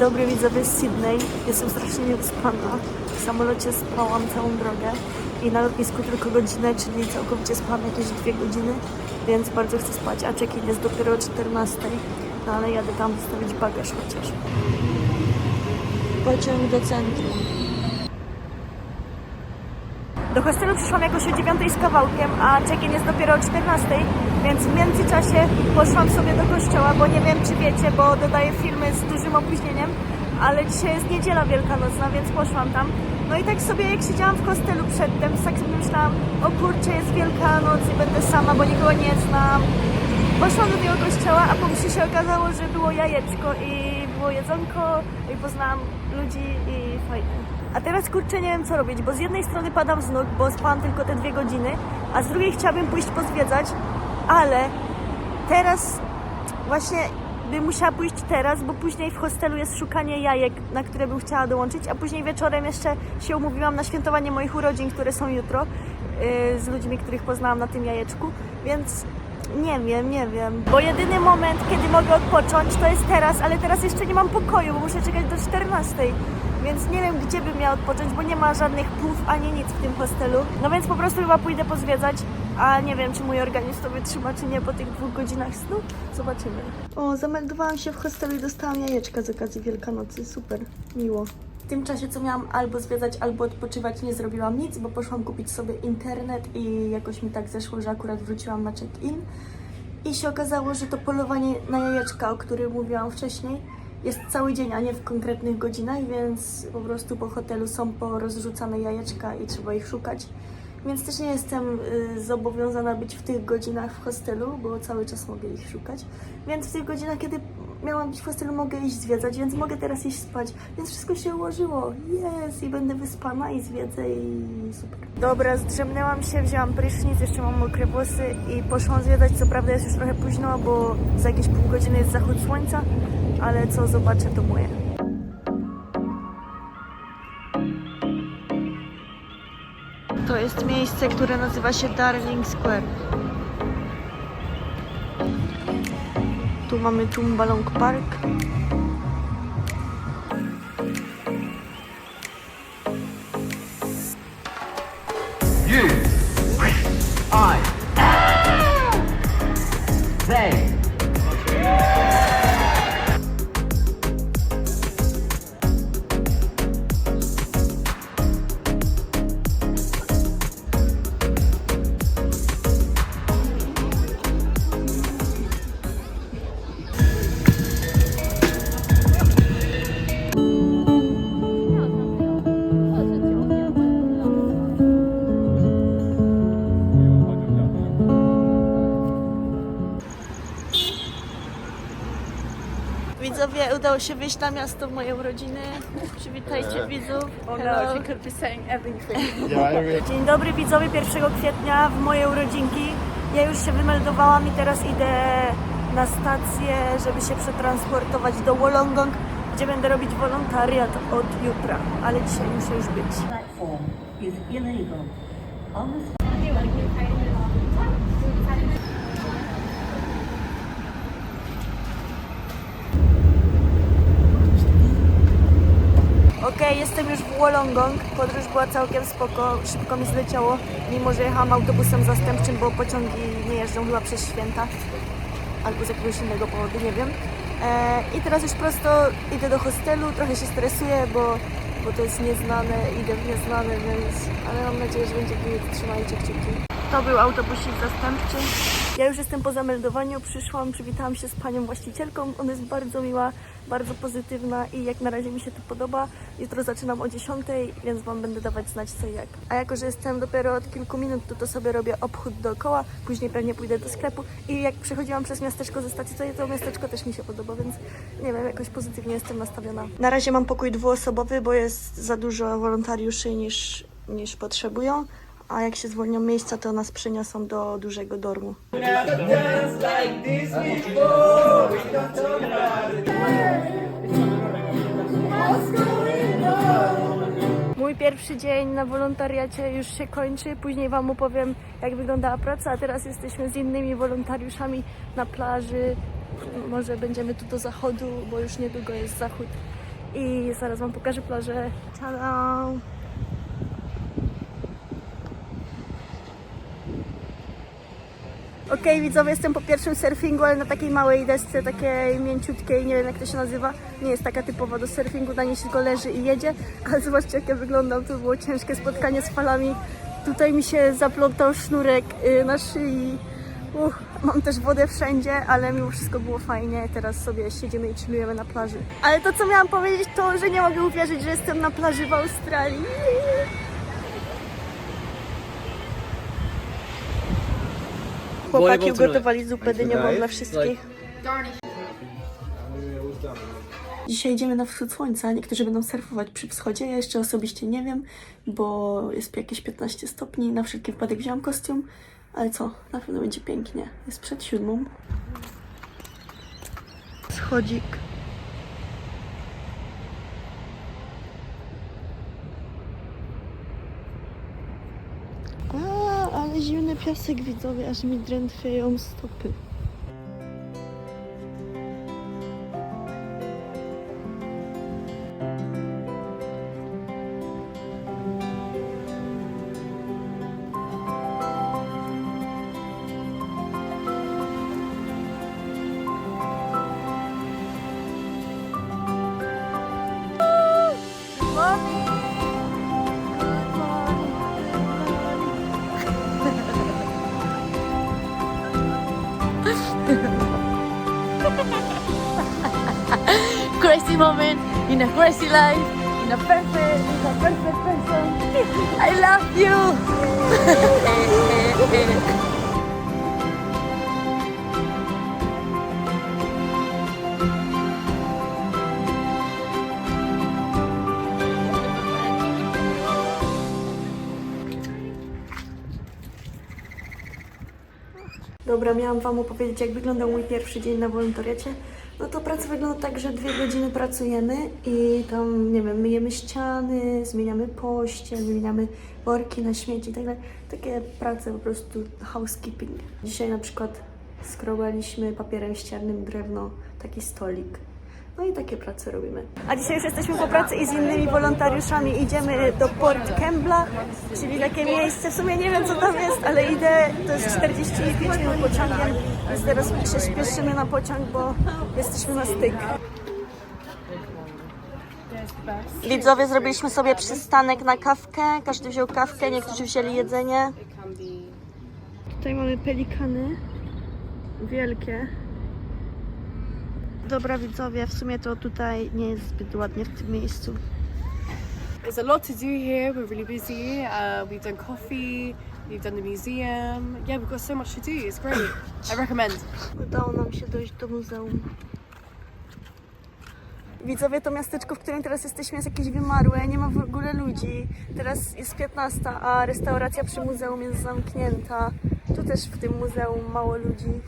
dobry widzowie z Sydney. Jestem strasznie niewyspana. W samolocie spałam całą drogę i na lotnisku tylko godzinę, czyli całkowicie spałam jakieś 2 godziny, więc bardzo chcę spać, a check-in jest dopiero o 14, no ale jadę tam zostawić bagaż chociaż. Pociąg do centrum. Do hostelu przyszłam jakoś o 9 z kawałkiem, a check-in jest dopiero o 14, więc w międzyczasie poszłam sobie do kościoła, bo nie wiem czy wiecie, bo dodaję filmy z dużym opóźnieniem, ale dzisiaj jest niedziela wielkanocna, więc poszłam tam. No i tak sobie jak siedziałam w hostelu przedtem, tak sobie myślałam, o kurczę, jest Wielkanoc i będę sama, bo nikogo nie znam. Poszłam do tego kościoła, a po mszy się okazało, że było jajeczko i było jedzonko i poznałam ludzi i fajnie. A teraz kurczę nie wiem co robić, bo z jednej strony padam z nóg, bo spałam tylko te 2 godziny, a z drugiej chciałabym pójść pozwiedzać, ale teraz właśnie bym musiała pójść teraz, bo później w hostelu jest szukanie jajek, na które bym chciała dołączyć, a później wieczorem jeszcze się umówiłam na świętowanie moich urodzin, które są jutro, z ludźmi, których poznałam na tym jajeczku, więc nie wiem, bo jedyny moment, kiedy mogę odpocząć, to jest teraz, ale teraz jeszcze nie mam pokoju, bo muszę czekać do 14, więc nie wiem, gdzie bym miała odpocząć, bo nie ma żadnych płów ani nic w tym hostelu, no więc po prostu chyba pójdę pozwiedzać, a nie wiem, czy mój organizm to wytrzyma, czy nie po tych 2 godzinach snu, zobaczymy. O, zameldowałam się w hostelu i dostałam jajeczka z okazji Wielkanocy, super, miło. W tym czasie, co miałam albo zwiedzać, albo odpoczywać, nie zrobiłam nic, bo poszłam kupić sobie internet i jakoś mi tak zeszło, że akurat wróciłam na check-in. I się okazało, że to polowanie na jajeczka, o którym mówiłam wcześniej, jest cały dzień, a nie w konkretnych godzinach, więc po prostu po hotelu są porozrzucane jajeczka i trzeba ich szukać. Więc też nie jestem zobowiązana być w tych godzinach w hostelu, bo cały czas mogę ich szukać. Więc w tych godzinach, kiedy miałam być w hostelu, mogę iść zwiedzać, więc mogę teraz iść spać. Więc wszystko się ułożyło. Jest! I będę wyspana i zwiedzę i super. Dobra, zdrzemnęłam się, wzięłam prysznic, jeszcze mam mokre włosy i poszłam zwiedzać. Co prawda jest już trochę późno, bo za jakieś pół godziny jest zachód słońca, ale co zobaczę, to moje. To jest miejsce, które nazywa się Darling Square. Tu mamy Tumbalong Park. You, I, they. Widzowie, udało się wyjść na miasto w moje urodziny. Przywitajcie widzów. No, she could be saying everything. Dzień dobry widzowie, 1 kwietnia w moje urodzinki. Ja już się wymeldowałam i teraz idę na stację, żeby się przetransportować do Wollongong, gdzie będę robić wolontariat od jutra, ale dzisiaj muszę już być. Platform is illegal. On the Okej, jestem już w Wollongong. Podróż była całkiem spoko, szybko mi zleciało, mimo że jechałam autobusem zastępczym, bo pociągi nie jeżdżą chyba przez święta. Albo z jakiegoś innego powodu, nie wiem. I teraz już prosto idę do hostelu, trochę się stresuję, bo to jest nieznane, idę w nieznane, więc... Ale mam nadzieję, że będzie git, trzymajcie kciuki. To był autobusik zastępczy. Ja już jestem po zameldowaniu, przyszłam, przywitałam się z panią właścicielką, ona jest bardzo miła, bardzo pozytywna i jak na razie mi się to podoba. Jutro zaczynam o 10, więc wam będę dawać znać co i jak. A jako, że jestem dopiero od kilku minut, to sobie robię obchód dookoła, później pewnie pójdę do sklepu i jak przechodziłam przez miasteczko ze stacji, to miasteczko też mi się podoba, więc nie wiem, jakoś pozytywnie jestem nastawiona. Na razie mam pokój 2-osobowy, bo jest za dużo wolontariuszy niż potrzebują. A jak się zwolnią miejsca, to nas przeniosą do dużego dormu. Mój pierwszy dzień na wolontariacie już się kończy. Później wam opowiem, jak wyglądała praca, a teraz jesteśmy z innymi wolontariuszami na plaży. Może będziemy tu do zachodu, bo już niedługo jest zachód. i zaraz wam pokażę plażę. Tada! Okej, widzowie, jestem po pierwszym surfingu, ale na takiej małej desce, takiej mięciutkiej, nie wiem jak to się nazywa. Nie jest taka typowa do surfingu, na niej się tylko leży i jedzie, ale zobaczcie jak ja wyglądam, to było ciężkie spotkanie z falami. Tutaj mi się zaplątał sznurek na szyi. Mam też wodę wszędzie, ale mimo wszystko było fajnie. Teraz sobie siedzimy i chillujemy na plaży. Ale to co miałam powiedzieć to, że nie mogę uwierzyć, że jestem na plaży w Australii. Chłopaki ugotowali zupę dyniową dla wszystkich. Dzisiaj idziemy na wschód słońca. Niektórzy będą surfować przy wschodzie. Ja jeszcze osobiście nie wiem, bo jest jakieś 15 stopni. Na wszelki wypadek wziąłam kostium. Ale co? Na pewno będzie pięknie. Jest przed 7. Schodzik. Ale zimny piasek, widzowie, aż mi drętwieją stopy. Crazy moment in a crazy life, in a perfect person. I love you. Dobra, miałam wam opowiedzieć, jak wyglądał mój pierwszy dzień na wolontariacie. No to praca wygląda tak, że 2 godziny pracujemy i tam, nie wiem, myjemy ściany, zmieniamy pościel, wymieniamy worki na śmieci i tak dalej. Takie prace po prostu housekeeping. Dzisiaj na przykład skrobaliśmy papierem ściernym drewno, taki stolik. No i takie prace robimy. A dzisiaj już jesteśmy po pracy i z innymi wolontariuszami idziemy do Port Kembla, czyli takie miejsce, w sumie nie wiem co tam jest, ale idę, to jest 45 minut pociągiem, więc teraz się śpieszymy na pociąg, bo jesteśmy na styk. Widzowie, zrobiliśmy sobie przystanek na kawkę, każdy wziął kawkę, niektórzy wzięli jedzenie. Tutaj mamy pelikany, wielkie. Dobra widzowie, w sumie to tutaj nie jest zbyt ładnie w tym miejscu. There's a lot to do here. We're really busy. We've done coffee. We've done the museum. Yeah, we've got so much to do. It's great. I recommend. Udało nam się dojść do muzeum. Widzowie, to miasteczko, w którym teraz jesteśmy, jest jakieś wymarłe, nie ma w ogóle ludzi. Teraz jest 15, a restauracja przy muzeum jest zamknięta. Tu też w tym muzeum mało ludzi.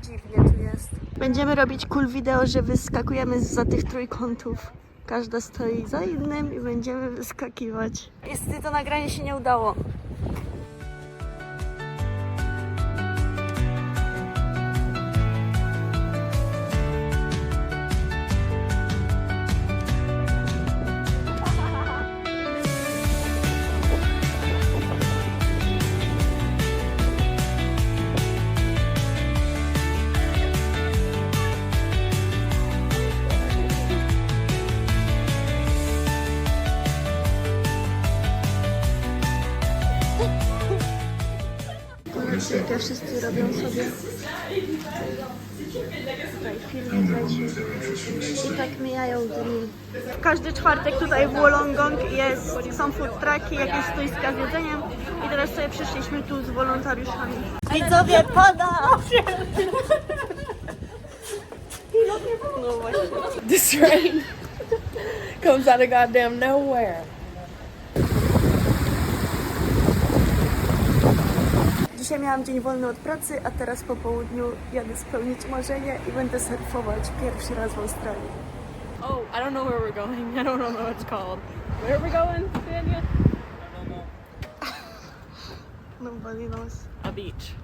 Dziwnie tu jest. Będziemy robić cool wideo, że wyskakujemy zza tych trójkątów. Każda stoi za innym i będziemy wyskakiwać. Niestety to nagranie się nie udało. Jak wszyscy robią sobie tutaj filmy i tak mijają dni. Każdy czwartek tutaj w Wollongong są food trucki, jakieś stoiska z jedzeniem i teraz sobie przyszliśmy tu z wolontariuszami. Widzowie, pada! No właśnie. This rain comes out of goddamn nowhere. Dzisiaj miałam dzień wolny od pracy, a teraz po południu jadę spełnić marzenie i będę surfować pierwszy raz w Australii. Oh, I don't know where we're going. I don't know what it's called. Where are we going, Daniel? Nobody knows. A beach.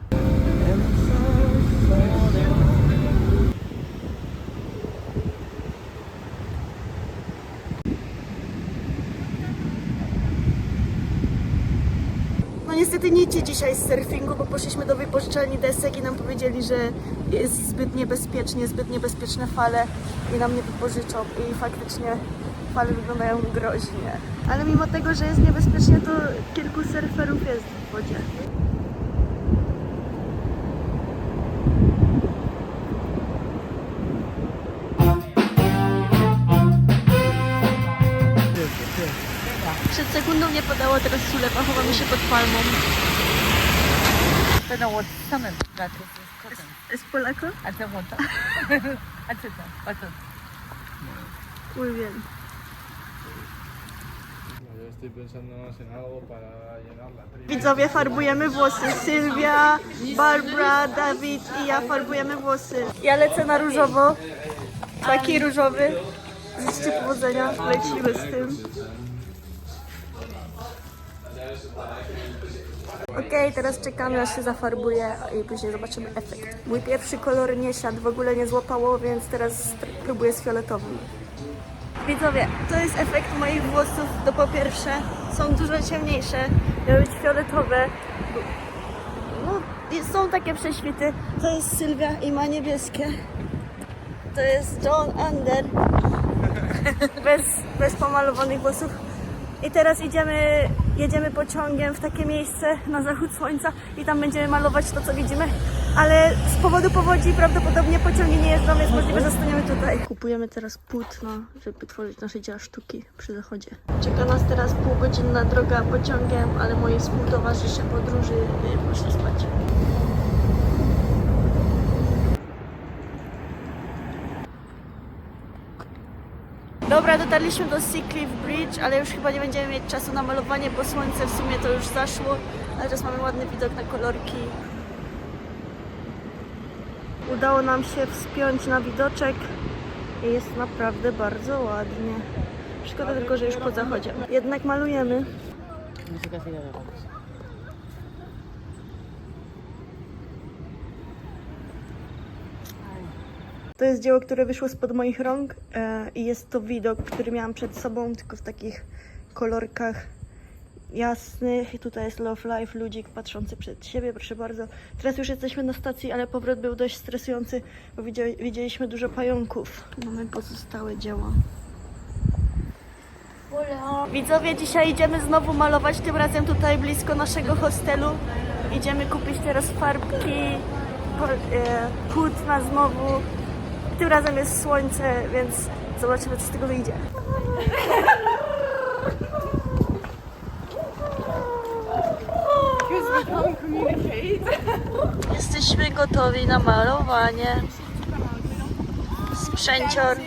wyjście dzisiaj z surfingu, bo poszliśmy do wypożyczalni desek i nam powiedzieli, że jest zbyt niebezpieczne fale i nam nie wypożyczą. I faktycznie fale wyglądają groźnie. Ale mimo tego, że jest niebezpiecznie, to kilku surferów jest w wodzie. Przed sekundą nie padało, teraz sulepa, chowamy się pod palmą. Pero what summon that is cotton. Jest Polako? I don't want that. I took that. I thought. Muy bien. Yo estoy pensando más en algo para llenar la tripa. Widzowie, farbujemy włosy. Sylwia, Barbara, Dawid i ja farbujemy włosy. Ja lecę na różowo. Taki różowy. Życzcie powodzenia. Lecimy z tym. Okej, teraz czekamy, aż się zafarbuje i później zobaczymy efekt. Mój pierwszy kolor nie siadł, w ogóle nie złapało, więc teraz próbuję z fioletowym. Widzowie, to jest efekt moich włosów. To po pierwsze są dużo ciemniejsze, miały być fioletowe. No, są takie prześwity. To jest Sylwia i ma niebieskie. To jest John Under. Bez pomalowanych włosów. I teraz jedziemy pociągiem w takie miejsce na zachód słońca i tam będziemy malować to, co widzimy. Ale z powodu powodzi prawdopodobnie pociągi nie jeżdżą, więc możliwe, że zostaniemy tutaj. Kupujemy teraz płótno, żeby tworzyć nasze dzieła sztuki przy zachodzie. Czeka nas teraz półgodzinna droga pociągiem, ale moi współtowarzysze podróży poszli spać. Dobra, dotarliśmy do Seacliff Bridge, ale już chyba nie będziemy mieć czasu na malowanie, bo słońce w sumie to już zaszło, ale teraz mamy ładny widok na kolorki. Udało nam się wspiąć na widoczek i jest naprawdę bardzo ładnie. Szkoda tylko, że już po zachodzie. Jednak malujemy. To jest dzieło, które wyszło spod moich rąk i jest to widok, który miałam przed sobą, tylko w takich kolorkach jasnych. I tutaj jest Love Life, ludzik patrzący przed siebie, proszę bardzo. Teraz już jesteśmy na stacji, ale powrót był dość stresujący, bo widzieliśmy dużo pająków. Mamy pozostałe dzieła. Widzowie, dzisiaj idziemy znowu malować, tym razem tutaj blisko naszego hostelu. Idziemy kupić teraz farbki, płótna znowu. Tym razem jest słońce, więc zobaczymy, co z tego wyjdzie. Jesteśmy gotowi na malowanie. Sprzęcior.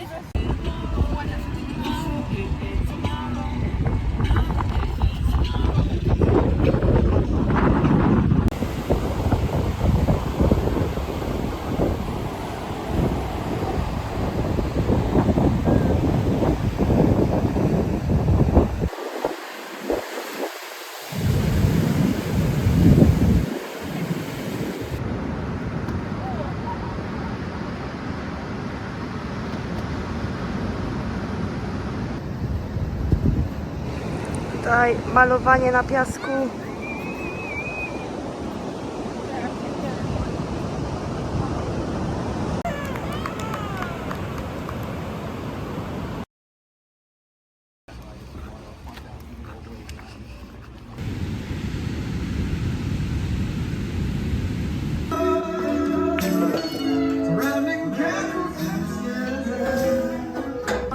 Tutaj malowanie na piasku.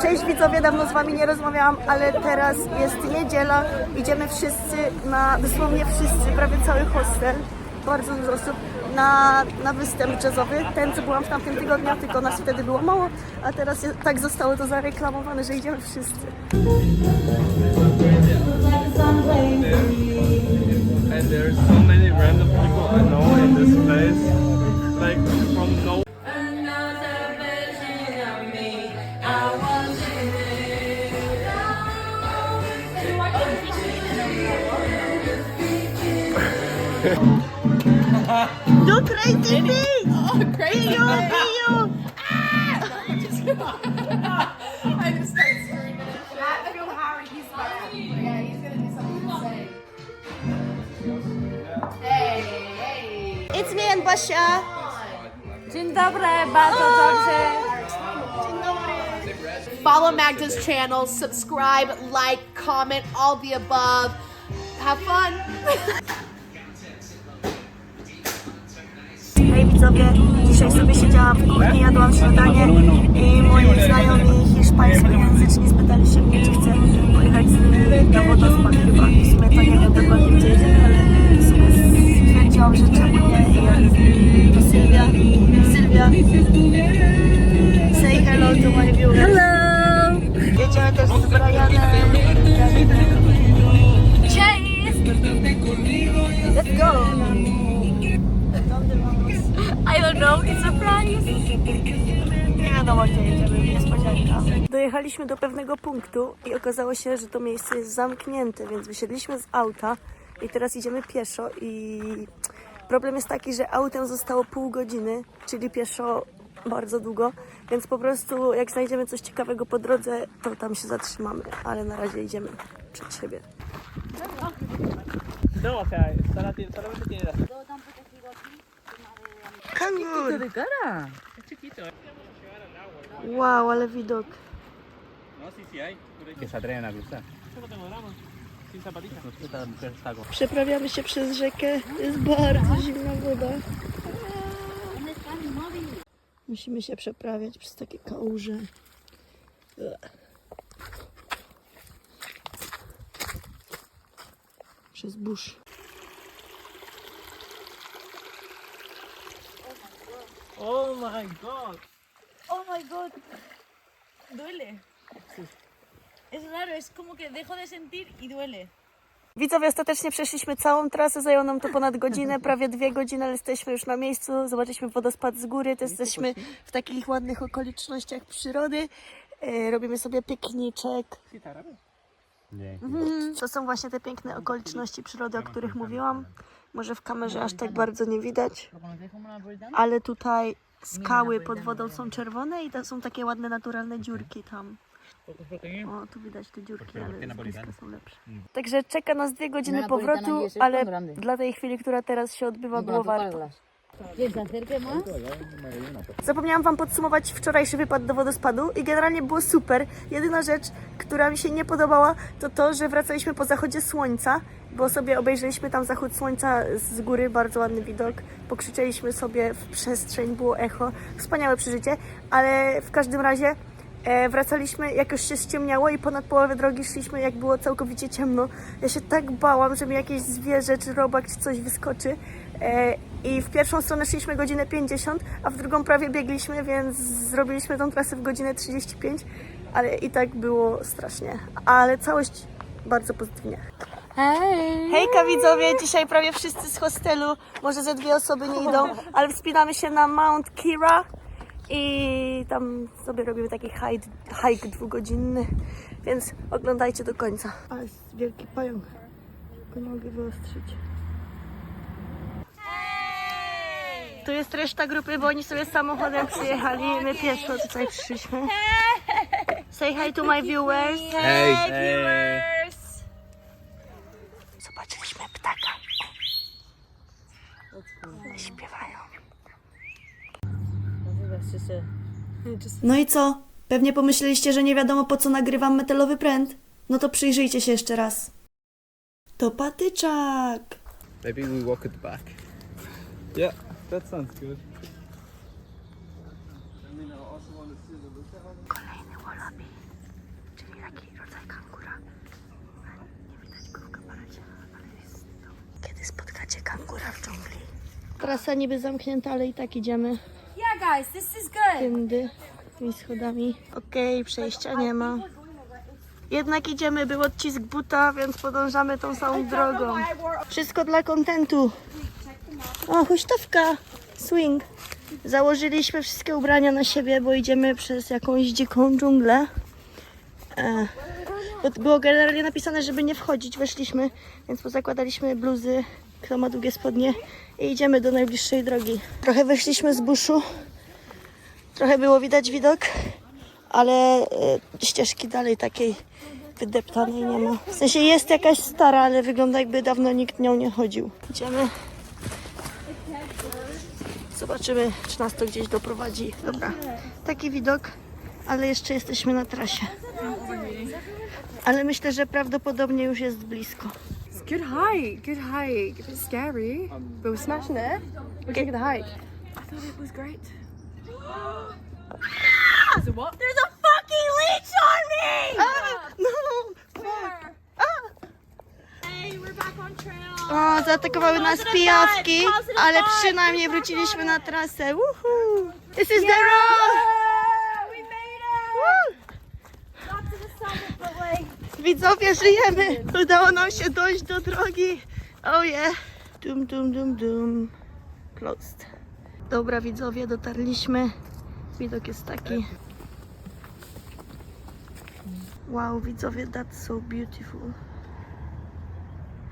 Cześć widzowie, dawno z wami nie rozmawiałam, ale teraz jest niedziela. Idziemy wszyscy, dosłownie wszyscy, prawie cały hostel, bardzo dużo osób, na występ jazzowy. Ten, co byłam w tamtym tygodniu, tylko nas wtedy było mało, a teraz tak zostało to zareklamowane, że idziemy wszyscy. And there's so many random people I know in this place, like from no. Do crazy things! Oh, crazy! Video! I just started screaming and shit. I feel Harry, he's bad. Yeah, he's gonna do something insane. Hey! Basia. Dzień dobry, bardzo dobrze. Follow Magda's channel, subscribe, like, comment, all the above. Have fun. Hej widzowie, dzisiaj sobie siedziałam w kuchni, jadłam śniadanie i moi znajomi hiszpańskojęzyczni spytali się mnie, czy chcę pojechać z nimi na wodospad chyba. W sumie to nie wiem dokładnie gdzie jedziemy, ale w sumie stwierdziłam, że czemu nie. I to Sylwia. Say hello to my viewers. Hello! Jedziemy też z Brianem. Cześć! Let's go! I don't know, it's a surprise. Nie wiadomo gdzie jedziemy, niespodzianka. Dojechaliśmy do pewnego punktu i okazało się, że to miejsce jest zamknięte, więc wysiedliśmy z auta i teraz idziemy pieszo i problem jest taki, że autem zostało pół godziny, czyli pieszo bardzo długo, więc po prostu jak znajdziemy coś ciekawego po drodze, to tam się zatrzymamy, ale na razie idziemy przed siebie. No, o sea, solamente tiene las... Kangur! De cara. Es chiquito, Wow, ale widok. No, sí, sí hay. Que se atreven a cruzar. No tengo drama. Sin zapatillas. Esta mujer está con... Przeprawiamy się przez rzekę, jest bardzo zimna woda. Musimy się przeprawiać przez takie kałuże. Przez burz. Oh my god. Oh my god. Duele. Es raro, es como que dejo de sentir y duele. Widzowie, ostatecznie przeszliśmy całą trasę, zajęło nam to ponad godzinę, prawie 2 godziny, ale jesteśmy już na miejscu, zobaczyliśmy wodospad z góry, to jesteśmy w takich ładnych okolicznościach przyrody, robimy sobie pikniczek. To są właśnie te piękne okoliczności przyrody, o których mówiłam. Może w kamerze aż tak bardzo nie widać, ale tutaj skały pod wodą są czerwone i to są takie ładne, naturalne dziurki tam. O, tu widać te dziurki, ale z bliska są lepsze. Także czeka nas 2 godziny powrotu, ale dla tej chwili, która teraz się odbywa, było warto. Zapomniałam wam podsumować wczorajszy wypad do wodospadu i generalnie było super. Jedyna rzecz, która mi się nie podobała, to to, że wracaliśmy po zachodzie słońca, bo sobie obejrzeliśmy tam zachód słońca z góry, bardzo ładny widok. Pokrzyczeliśmy sobie w przestrzeń, było echo. Wspaniałe przeżycie, ale w każdym razie wracaliśmy, jak już się ściemniało i ponad połowę drogi szliśmy, jak było całkowicie ciemno. Ja się tak bałam, że mi jakieś zwierzę, czy robak, czy coś wyskoczy. I w pierwszą stronę szliśmy godzinę 50, a w drugą prawie biegliśmy, więc zrobiliśmy tą trasę w godzinę 35, ale i tak było strasznie. Ale całość bardzo pozytywnie. Hejka widzowie, dzisiaj prawie wszyscy z hostelu, może ze 2 osoby nie idą, ale wspinamy się na Mount Kira i tam sobie robimy taki hike 2-godzinny, więc oglądajcie do końca. A jest wielki pająk, tylko nie mogę wyostrzyć. Tu jest reszta grupy, bo oni sobie samochodem przyjechali, my pieszo tutaj przyszliśmy. Say hi to my viewers. Hey, viewers. Zobaczyliśmy ptaka. Śpiewają. No i co? Pewnie pomyśleliście, że nie wiadomo po co nagrywam metalowy pręt? No to przyjrzyjcie się jeszcze raz. To patyczak. Maybe we walk it back. Yeah, that sounds good. Kolejny wallaby, czyli taki rodzaj kangura. Nie widać go w kabarecie, ale jest to. Kiedy spotkacie kangura w dżungli? Trasa niby zamknięta, ale i tak idziemy Yeah guys, this is good. tędy, tymi schodami. Okej, przejścia nie ma. Jednak idziemy, był odcisk buta, więc podążamy tą samą drogą. Wszystko dla kontentu. O, huśtawka, swing. Założyliśmy wszystkie ubrania na siebie, bo idziemy przez jakąś dziką dżunglę. Było generalnie napisane, żeby nie wchodzić, weszliśmy, więc pozakładaliśmy bluzy, kto ma długie spodnie i idziemy do najbliższej drogi. Trochę wyszliśmy z buszu, trochę było widać widok, ale ścieżki dalej takiej wydeptanej nie ma. W sensie jest jakaś stara, ale wygląda jakby dawno nikt nią nie chodził. Idziemy. Zobaczymy, czy nas to gdzieś doprowadzi. Dobra, taki widok, ale jeszcze jesteśmy na trasie. Ale myślę, że prawdopodobnie już jest blisko. It's good hike, good hike. A bit scary, but we're smashing it. What do you think of the hike? I thought it was great. So what? There's a fucking leech on me! No! Hey, we're back on trail. O, zaatakowały nas pijawki, ale przynajmniej wróciliśmy na trasę. Woohoo! This is the road! We made it! Got to the summit, but like... Widzowie, żyjemy! Udało nam się dojść do drogi. Oh yeah! Dum, dum, dum, dum. Closed. Dobra, widzowie, dotarliśmy. Widok jest taki. Wow, widzowie, that's so beautiful.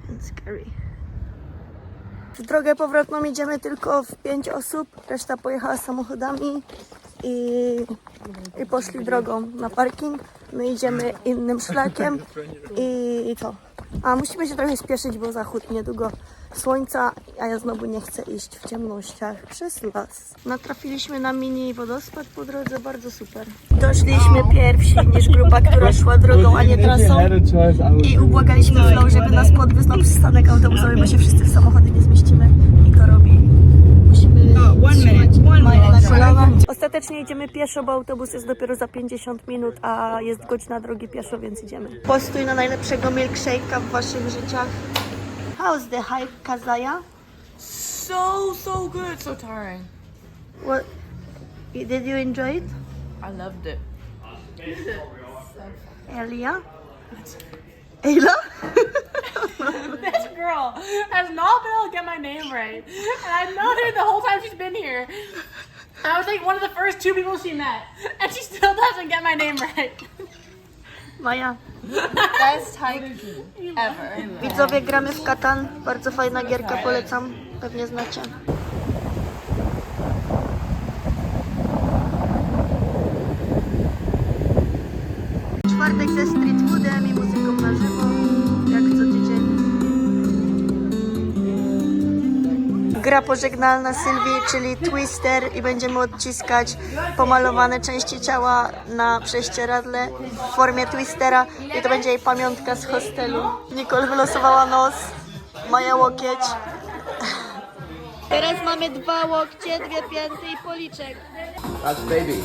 And scary. W drogę powrotną idziemy tylko w 5 osób. Reszta pojechała samochodami i poszli drogą na parking. My idziemy innym szlakiem i co? A musimy się trochę spieszyć, bo zachód niedługo słońca, a ja znowu nie chcę iść w ciemnościach przez las. Natrafiliśmy na mini wodospad po drodze, bardzo super. Doszliśmy pierwsi niż grupa, która szła drogą, a nie trasą i ubłagaliśmy Flow, żeby nas podwiózł na przystanek autobusowy, bo się wszyscy w samochody nie zmieścimy i to robi. Musimy na kolana. Ostatecznie idziemy pieszo, bo autobus jest dopiero za 50 minut, a jest godzina drogi pieszo, więc idziemy. Postój na najlepszego milkshake'a w waszych życiach. How's the hike, Kazaya? So good, so tiring. What? Did you enjoy it? I loved it. Elia? Ayla? This girl has not been able to get my name right. And I've known her the whole time she's been here. I was like one of the first 2 people she met. And she still doesn't get my name right. Maja. Best hike ever. Widzowie, gramy w Katan. Bardzo fajna gierka, polecam. Pewnie znacie. Czwartek ze street foodem i muzyką na żywo, jak co tydzień. Gra pożegnalna Sylwii, czyli Twister, i będziemy odciskać pomalowane części ciała na prześcieradle w formie Twistera i to będzie jej pamiątka z hostelu. Nicole wylosowała nos, Maja łokieć. Teraz mamy 2 łokcie, 2 pięty i policzek. That's baby.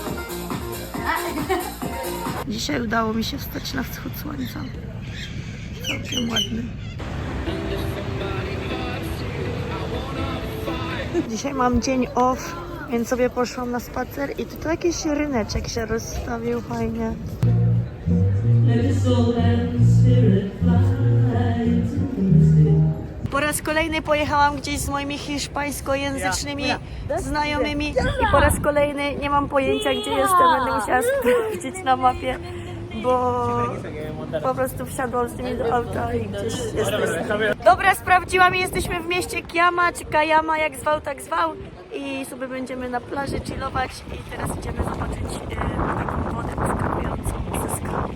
Dzisiaj udało mi się wstać na wschód słońca. Całkiem ładny. Dzisiaj mam dzień off, więc sobie poszłam na spacer i tu jakiś ryneczek się rozstawił fajnie. Po raz kolejny pojechałam gdzieś z moimi hiszpańskojęzycznymi znajomymi i po raz kolejny nie mam pojęcia, gdzie jestem. Będę musiała sprawdzić na mapie, bo po prostu wsiadłam z nimi do auta i gdzieś jesteśmy. Dobra, sprawdziłam i jesteśmy w mieście Kiama, czy Kayama, jak zwał, tak zwał. I sobie będziemy na plaży chillować i teraz idziemy zobaczyć taką wodę wyskakującą ze skały.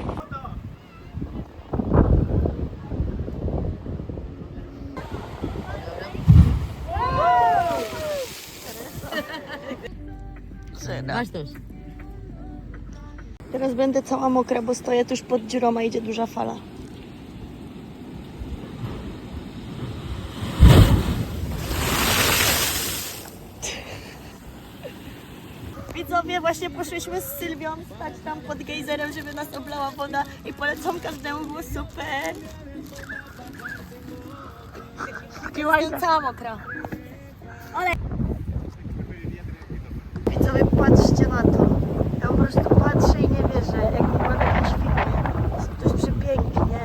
Teraz będę cała mokra, bo stoję tuż pod dziurą, a idzie duża fala. Widzowie, właśnie poszliśmy z Sylwią stać tam pod gejzerem, żeby nas oblała woda i polecam każdemu, było super. Jestem cała mokra. Widzowie, patrzcie na to. Ja po prostu patrzę i nie wierzę, jak wygląda ten świt. To jest przepięknie.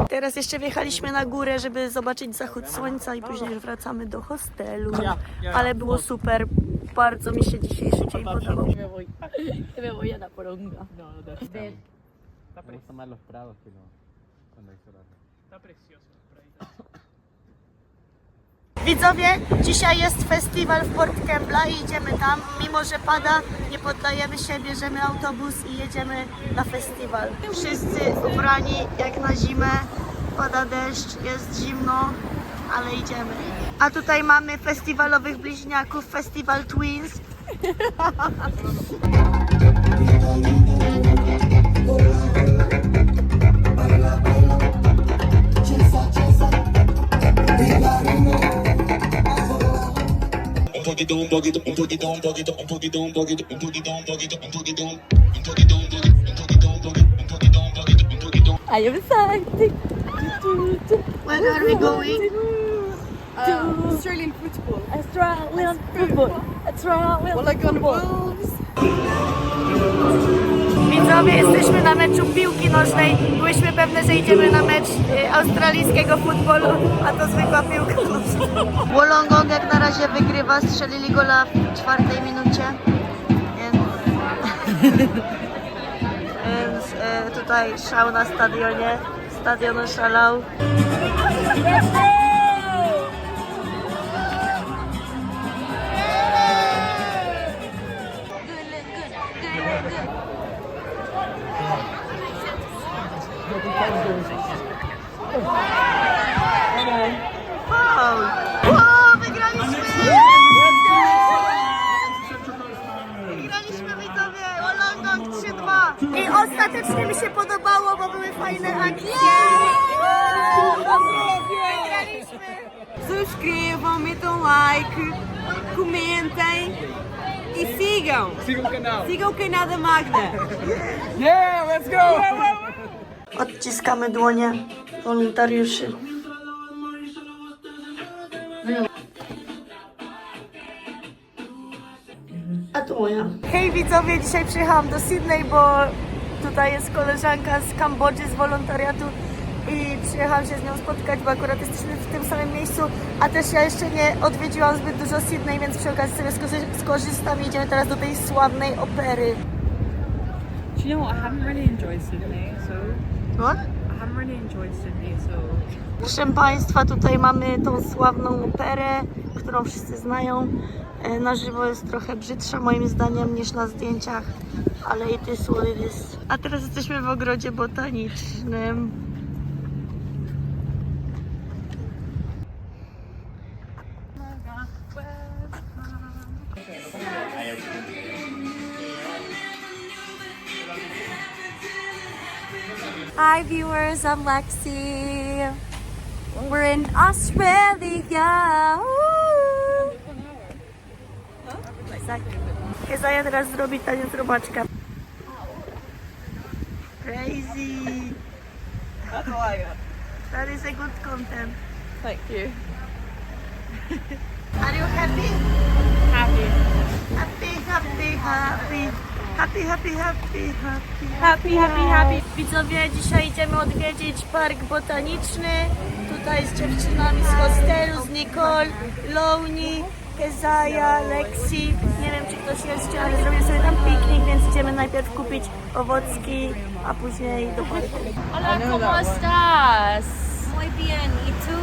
Teraz jeszcze wjechaliśmy na górę, żeby zobaczyć zachód słońca i później już wracamy do hostelu. Ale było super. Bardzo mi się dzisiejszy dzień podobał. Me voy a la poronga. Me gustan más los prados que cuando hay solar. Está precioso. Widzowie, dzisiaj jest festiwal w Port Kembla i idziemy tam. Mimo że pada, nie poddajemy się, bierzemy autobus i jedziemy na festiwal. Wszyscy ubrani jak na zimę, pada deszcz, jest zimno, ale idziemy. A tutaj mamy festiwalowych bliźniaków, Festival Twins. I am excited. Where are we going? Australian football. Australian football. Australian Well, like on Wolves. Widzowie, jesteśmy na meczu piłki nożnej. Byłyśmy pewne, że idziemy na mecz australijskiego futbolu, a to zwykła piłka nożna. Wollongong jak na razie wygrywa, strzelili gola w 4 minucie. Więc tutaj szał na stadionie. Stadion oszalał. Wow! Wow, wygraliśmy! Wygraliśmy, widzowie! Wollongong 3-2! I ostatecznie mi się podobało, bo były fajne akcje! Wygraliśmy! Subscrevam, metam like, comentem e sigam. Siga o canal. Sigam o canal da Magda. Yeah, let's go! Odciskamy dłonie wolontariuszy. A tu moja. Hej widzowie, dzisiaj przyjechałam do Sydney, bo tutaj jest koleżanka z Kambodży, z wolontariatu i przyjechałam się z nią spotkać, bo akurat jesteśmy w tym samym miejscu, a też ja jeszcze nie odwiedziłam zbyt dużo Sydney, więc przy okazji sobie skorzystam i idziemy teraz do tej sławnej opery. Do you know what? I haven't really enjoyed Sydney, so What? I haven't really enjoyed Sydney, so Proszę Państwa, tutaj mamy tą sławną operę, którą wszyscy znają. Na żywo jest trochę brzydsza moim zdaniem niż na zdjęciach, ale it is what it is. A teraz jesteśmy w ogrodzie botanicznym. Hi viewers, I'm Lexi. We're in Australia. Woo! Kezaja teraz zrobi taniec robaczka. Crazy. That's all I got. That is a good content. Thank you. Are you happy? Happy. Happy, happy, happy. Happy, happy, happy, happy. Happy, happy, happy. Widzowie, dzisiaj idziemy odwiedzić park botaniczny. Tutaj z dziewczynami z hostelu, z Nicole, Loni, Kezaja, Lexi. Nie wiem, czy ktoś jeszcze, ale zrobimy sobie tam piknik, więc idziemy najpierw kupić owocki, a później do parku. Hola, ¿cómo estás? Muy bien, ¿y tú?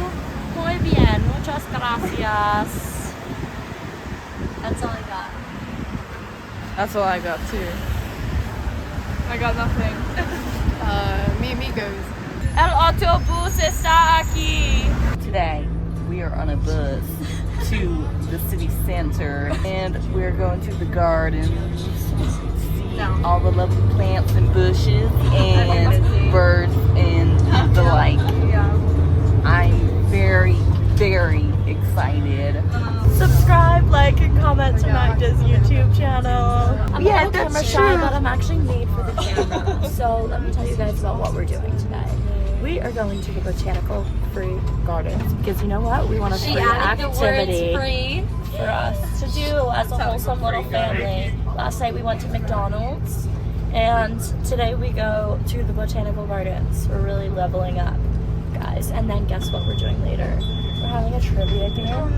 Muy bien, muchas gracias. That's all I got. That's all I got too. I got nothing. Me amigos. El autobús está aquí. Today, we are on a bus to the city center and we're going to the gardens to see all the lovely plants and bushes and birds and the like. I'm very, very excited. Subscribe, like, and comment to Magda's YouTube channel. I'm Yeah, a little camera that's shy, true. but I'm actually made for the camera. So let me tell you guys about what we're doing today. We are going to the Botanical Free Gardens because you know what? We want a free activity for us to do as a wholesome little family. Last night we went to McDonald's and today we go to the Botanical Gardens. We're really leveling up, guys. And then guess what we're doing later? We're having a trivia game,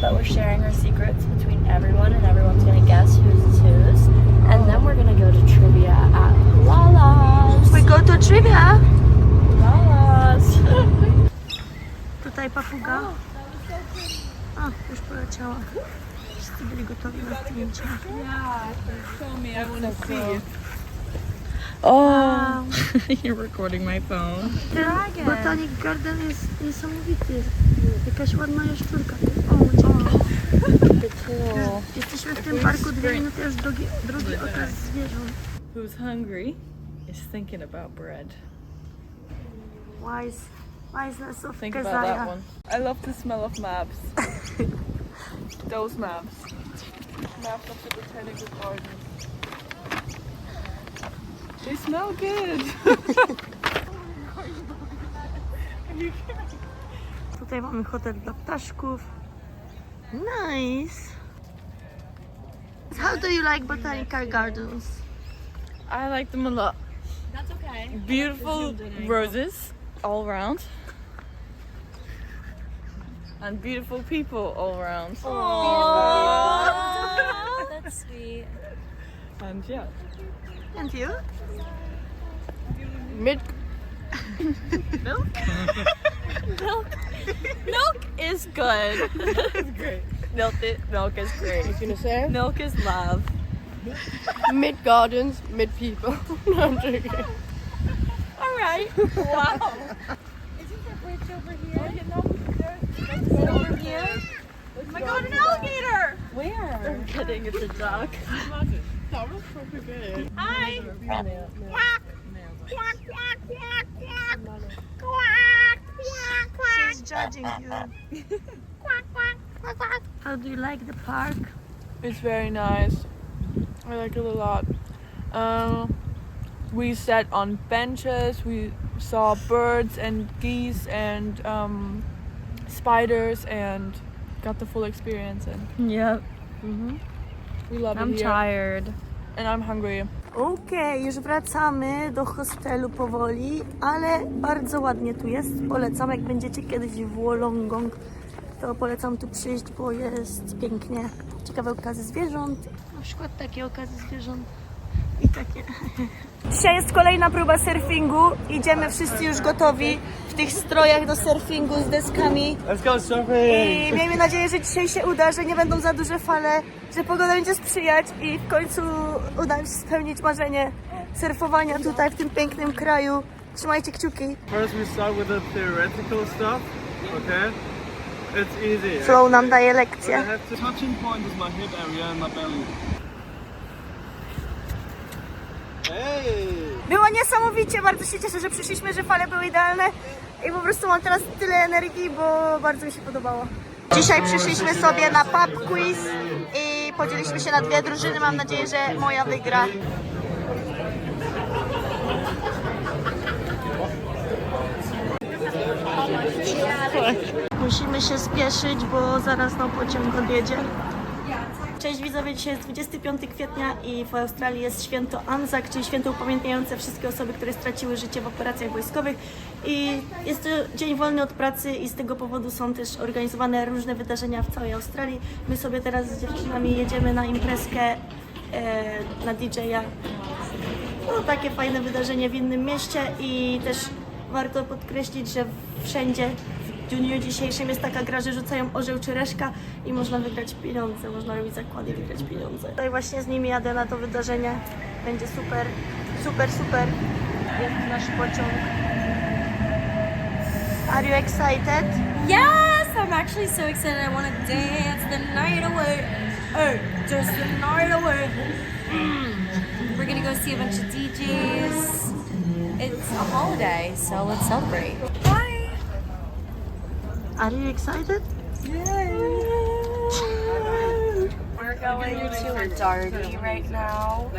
but we're sharing our secrets between everyone and everyone's gonna guess whose whose. And then we're gonna go to trivia at Lala's. We go to trivia. Lala's. Tutaj papuga. A, już poleciała. Wszyscy byli gotowi na zdjęcie. Oh, you're recording my phone. Botanic Garden jest niesamowity. Jakaś ładna jaszczurka. O, dzięki. Jesteśmy w tym parku 2 minuty aż drogi okaz zwierząt. Who's hungry is thinking about bread. Wiseness of Think about that one. I love the smell of maps. Those maps. Maps of the Botanical Gardens. They smell good. Tutaj mamy hotel dla ptaszków. Nice. How do you like Botanical Gardens? I like them a lot. That's okay. Beautiful roses all around. And beautiful people all around. That's sweet. And yeah. And you? Milk. Milk? Milk is good. It's great. Milk is great. What you gonna say? Milk is love. Mid gardens, mid people. No, I'm joking. All right. Wow. Oh my god, an alligator! Where? I'm kidding, it's a duck. That was super good. Hi! She's judging you. How do you like the park? It's very nice. I like it a lot. We sat on benches, we saw birds and geese and spiders and got the full experience. And Yep. we love I'm it here. tired. And I'm hungry. Okej, już wracamy do hostelu powoli, ale bardzo ładnie tu jest. Polecam, jak będziecie kiedyś w Wollongong, to polecam tu przyjść, bo jest pięknie. Ciekawe okazy zwierząt, na przykład takie okazy zwierząt i takie. Dzisiaj jest kolejna próba surfingu. Idziemy wszyscy już gotowi w tych strojach do surfingu z deskami. Let's go surfing! I miejmy nadzieję, że dzisiaj się uda, że nie będą za duże fale, że pogoda będzie sprzyjać i w końcu uda mi się spełnić marzenie surfowania tutaj w tym pięknym kraju. Trzymajcie kciuki. First we start with the theoretical stuff, okay? It's easy. Flow nam daje What I lekcję. have to touching point is my hip area and my belly. Hey! Było niesamowicie, bardzo się cieszę, że przyszliśmy, że fale były idealne i po prostu mam teraz tyle energii, bo bardzo mi się podobało. Dzisiaj przyszliśmy sobie na pub quiz i podzieliliśmy się na 2 drużyny. Mam nadzieję, że moja wygra. Musimy się spieszyć, bo zaraz pociąg odjedzie. Cześć widzowie, dzisiaj jest 25 kwietnia i w Australii jest święto Anzac, czyli święto upamiętniające wszystkie osoby, które straciły życie w operacjach wojskowych. I jest to dzień wolny od pracy i z tego powodu są też organizowane różne wydarzenia w całej Australii. My sobie teraz z dziewczynami jedziemy na imprezkę, na DJ-a. No, takie fajne wydarzenie w innym mieście i też warto podkreślić, że wszędzie w dniu dzisiejszym jest taka gra, że rzucają orzeł czy reszka i można wygrać pieniądze, można robić zakłady i wygrać pieniądze. Tutaj właśnie z nimi jadę na to wydarzenie. Będzie super, super, super. Jest nasz pociąg. Are you excited? Yes, I'm actually so excited. I want to dance the night away. Oh, just the night away. We're gonna go see a bunch of DJs. It's a holiday, so let's celebrate. Bye. Are you excited? We're going to a Darby right now.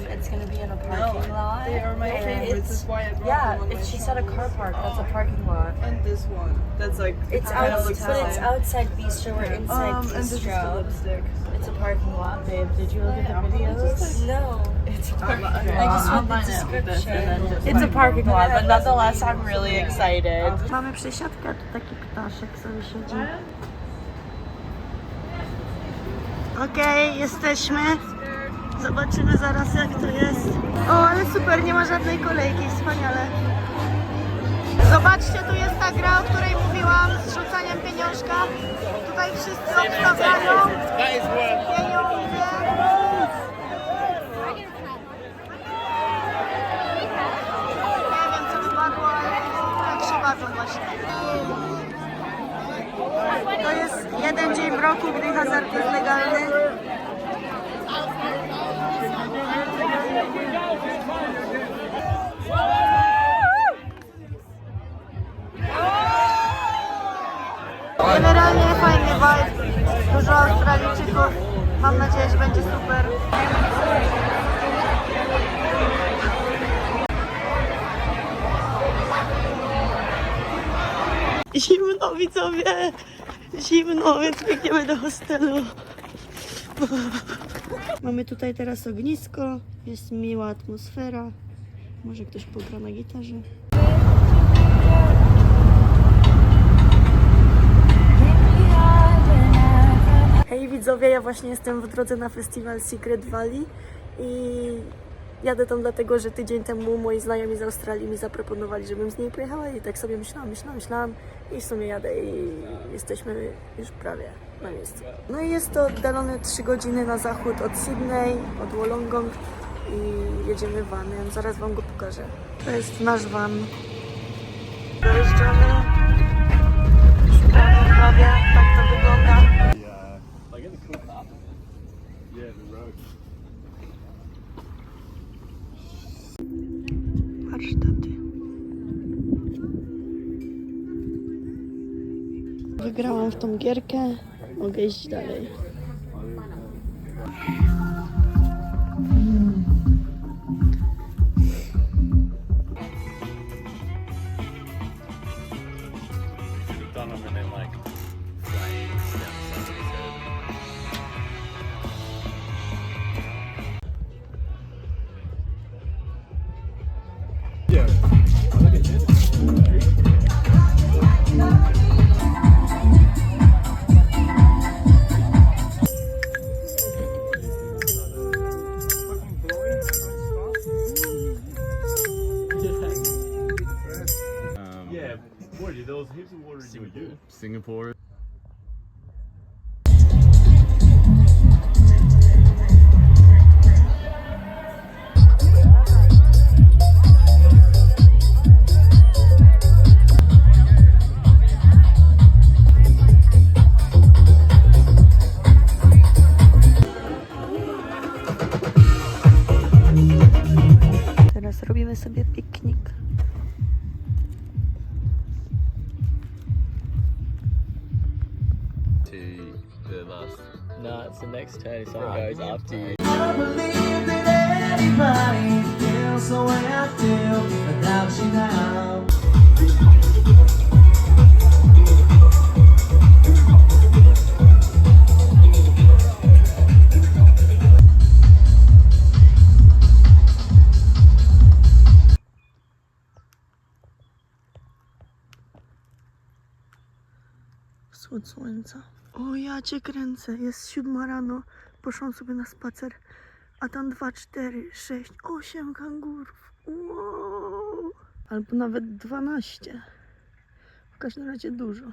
It's gonna be in a parking lot. They are my favorites. That's why I brought Yeah, them on my she said a car park. That's a parking lot. And this one. That's like It's kind of outside, looks but it's outside Bistro. We're inside and this is the Bistro. lipstick. It's a parking lot, babe. Did you look at the videos? No. It's a parking lot. I just read the description. It's a parking lot, but nonetheless, I'm really excited. Mamy przesiadkę, a tu taki ptaszek sobie siedzi. Okej, jesteśmy. Zobaczymy zaraz, jak to jest. O, ale super, nie ma żadnej kolejki, wspaniale. Zobaczcie, tu jest ta gra, o której mówiłam, z rzucaniem pieniążka. Tutaj wszyscy obstawiają pieniądze. super. Zimno, widzowie! Zimno, więc biegniemy do hostelu. Mamy tutaj teraz ognisko, jest miła atmosfera. Może ktoś pogra na gitarze. Hej widzowie, ja właśnie jestem w drodze na festiwal Secret Valley i jadę tam dlatego, że tydzień temu moi znajomi z Australii mi zaproponowali, żebym z niej pojechała i tak sobie myślałam i w sumie jadę i jesteśmy już prawie na miejscu. No i jest to oddalone 3 godziny na zachód od Sydney, od Wollongong i jedziemy vanem. Zaraz wam go pokażę. To jest nasz van. Dojeżdżamy. Prawie tak to wygląda. Warsztaty. Wygrałam w tą gierkę. Mogę iść dalej. Singapore. Teraz robimy sobie piknik. No, it's the next turn. Someone goes after you. I don't believe that anybody feels the way I feel without you now. Wschód słońca. O, ja cię kręcę. Jest 7 rano. Poszłam sobie na spacer. A tam 2, 4, 6, 8 kangurów. Wow. Albo nawet 12. W każdym razie dużo.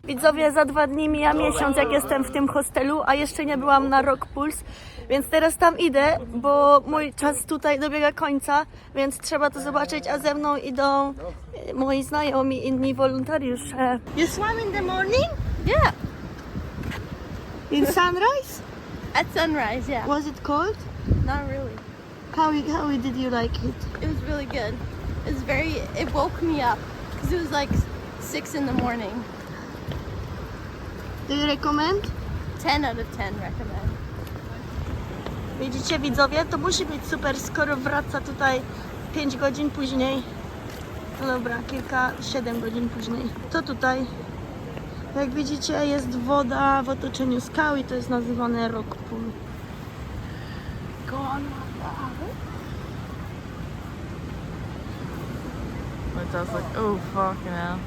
Widzowie, za 2 dni mija miesiąc, jak jestem w tym hostelu, a jeszcze nie byłam na Rock Pulse, więc teraz tam idę, bo mój czas tutaj dobiega końca, więc trzeba to zobaczyć, a ze mną idą moi znajomi, inni wolontariusze. You swam in the morning? Yeah, In sunrise? at sunrise, yeah. Was it cold? Not really. How did you like it? It was really good. It woke me up because it was like 6 in the morning. Do you recommend? 10 out of 10 recommend. Widzicie widzowie, to musi być super, skoro wraca tutaj 5 godzin później. No dobra, 7 godzin później. To tutaj, jak widzicie, jest woda w otoczeniu skał i to jest nazywane rock pool. It does look, oh fucking hell.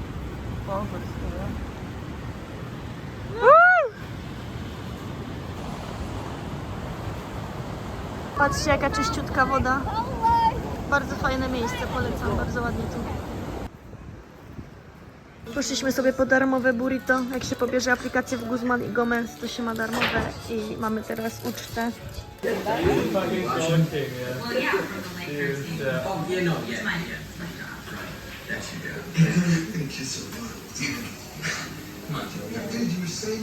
Patrzcie, jaka czyściutka woda. Bardzo fajne miejsce, polecam, bardzo ładnie tu. Poszliśmy sobie po darmowe burrito. Jak się pobierze aplikację w Guzman i Gomez, to się ma darmowe i mamy teraz ucztę.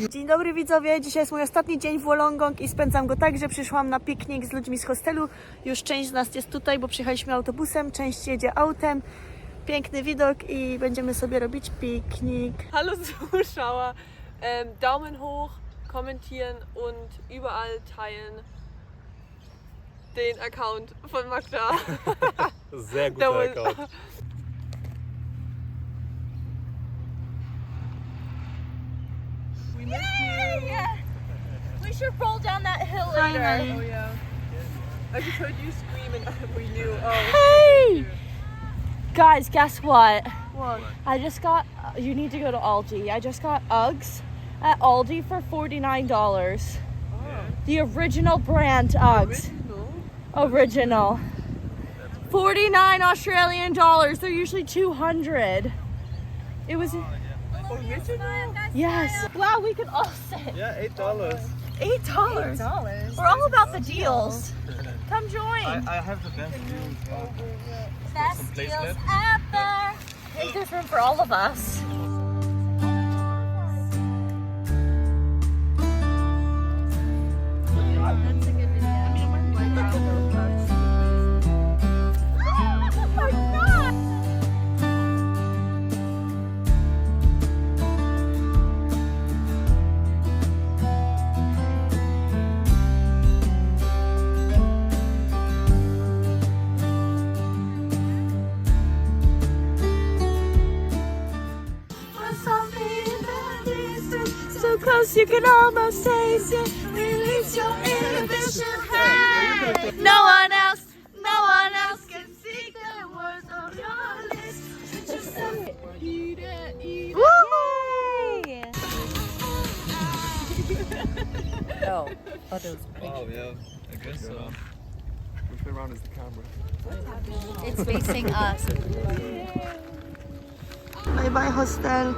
Dzień dobry widzowie, dzisiaj jest mój ostatni dzień w Wollongong i spędzam go tak, że przyszłam na piknik z ludźmi z hostelu. Już część z nas jest tutaj, bo przyjechaliśmy autobusem, część jedzie autem. Piękny widok i będziemy sobie robić piknik. Hallo Zuschauer, Daumen hoch, kommentieren und überall teilen den Account von Magda. Sehr guter Account. Yeah. We should roll down that hill later. Oh yeah. I just heard you scream and we knew. Oh. Hey! Guys, guess what? What? I just got, you need to go to Aldi. I just got Uggs at Aldi for $49. The original brand Uggs. Original. 49 Australian dollars. They're usually 200. It was Original? yes. Wow, we could all sit. Yeah, $8. $8. We're all about the deals. Come join. I have the best deals. Best deals ever. I think there's room for all of us. So close you can almost taste it. Release your inhibition. Hey! No one else can see the words of your lips. Just eat it. Woo! Oh, those Oh, yeah, I guess so. Which way around is the camera? It's facing us. Bye bye hostel.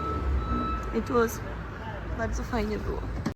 It was bardzo fajnie było.